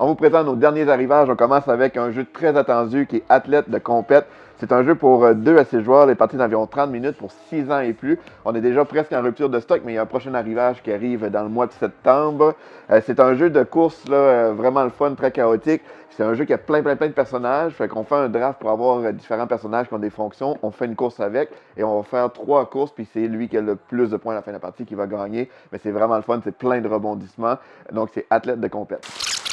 On vous présente nos derniers arrivages. On commence avec un jeu très attendu qui est Athlète de compète. C'est un jeu pour 2 à 6 joueurs, les parties d'environ 30 minutes pour 6 ans et plus. On est déjà presque en rupture de stock, mais il y a un prochain arrivage qui arrive dans le mois de septembre. C'est un jeu de course là, vraiment le fun, très chaotique. C'est un jeu qui a plein de personnages. Fait qu'on fait un draft pour avoir différents personnages qui ont des fonctions. On fait une course avec et on va faire 3 courses. Puis c'est lui qui a le plus de points à la fin de la partie qui va gagner. Mais c'est vraiment le fun, c'est plein de rebondissements. Donc c'est Athlète de compète.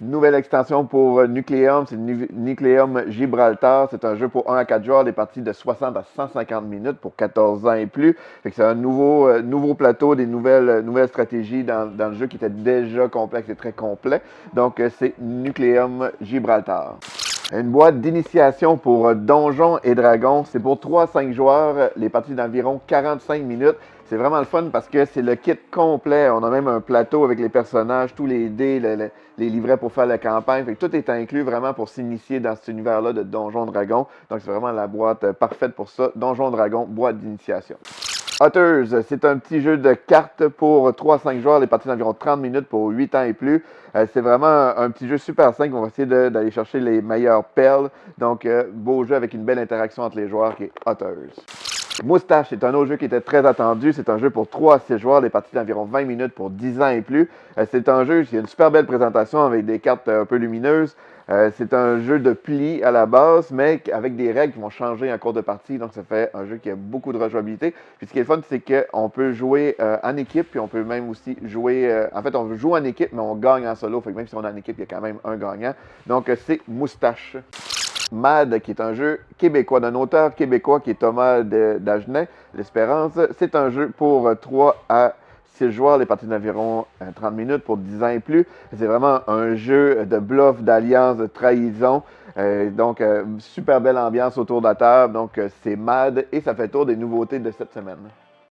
Nouvelle extension pour Nucleum, c'est Nucleum Gibraltar. C'est un jeu pour 1 à 4 joueurs, des parties de 60 à 150 minutes pour 14 ans et plus. Fait que c'est un nouveau plateau, des nouvelles stratégies dans le jeu qui était déjà complexe et très complet. Donc, c'est Nucleum Gibraltar. Une boîte d'initiation pour Donjons et Dragons. C'est pour 3 à 5 joueurs, les parties d'environ 45 minutes. C'est vraiment le fun parce que c'est le kit complet. On a même un plateau avec les personnages, tous les dés, les livrets pour faire la campagne. Fait que tout est inclus vraiment pour s'initier dans cet univers-là de Donjons Dragons. Donc c'est vraiment la boîte parfaite pour ça. Donjons Dragons, boîte d'initiation. Hunters, c'est un petit jeu de cartes pour 3 à 5 joueurs, les parties d'environ 30 minutes pour 8 ans et plus. C'est vraiment un petit jeu super simple. On va essayer d'aller chercher les meilleures perles. Donc, beau jeu avec une belle interaction entre les joueurs qui est Hunters. Moustache, c'est un autre jeu qui était très attendu. C'est un jeu pour 3 à 6 joueurs, des parties d'environ 20 minutes pour 10 ans et plus. C'est un jeu qui a une super belle présentation avec des cartes un peu lumineuses. C'est un jeu de pli à la base, mais avec des règles qui vont changer en cours de partie. Donc, ça fait un jeu qui a beaucoup de rejouabilité. Puis, ce qui est le fun, c'est qu'on peut jouer en équipe, puis on peut même aussi jouer... en fait, on joue en équipe, mais on gagne en solo. Fait que même si on est en équipe, il y a quand même un gagnant. Donc, c'est Moustache. Mad, qui est un jeu québécois, d'un auteur québécois qui est Thomas Dagenet, L'Espérance. C'est un jeu pour 3 à 6 joueurs, les parties d'environ 30 minutes pour 10 ans et plus. C'est vraiment un jeu de bluff, d'alliance, de trahison. Donc, super belle ambiance autour de la table. Donc, c'est Mad et ça fait le tour des nouveautés de cette semaine.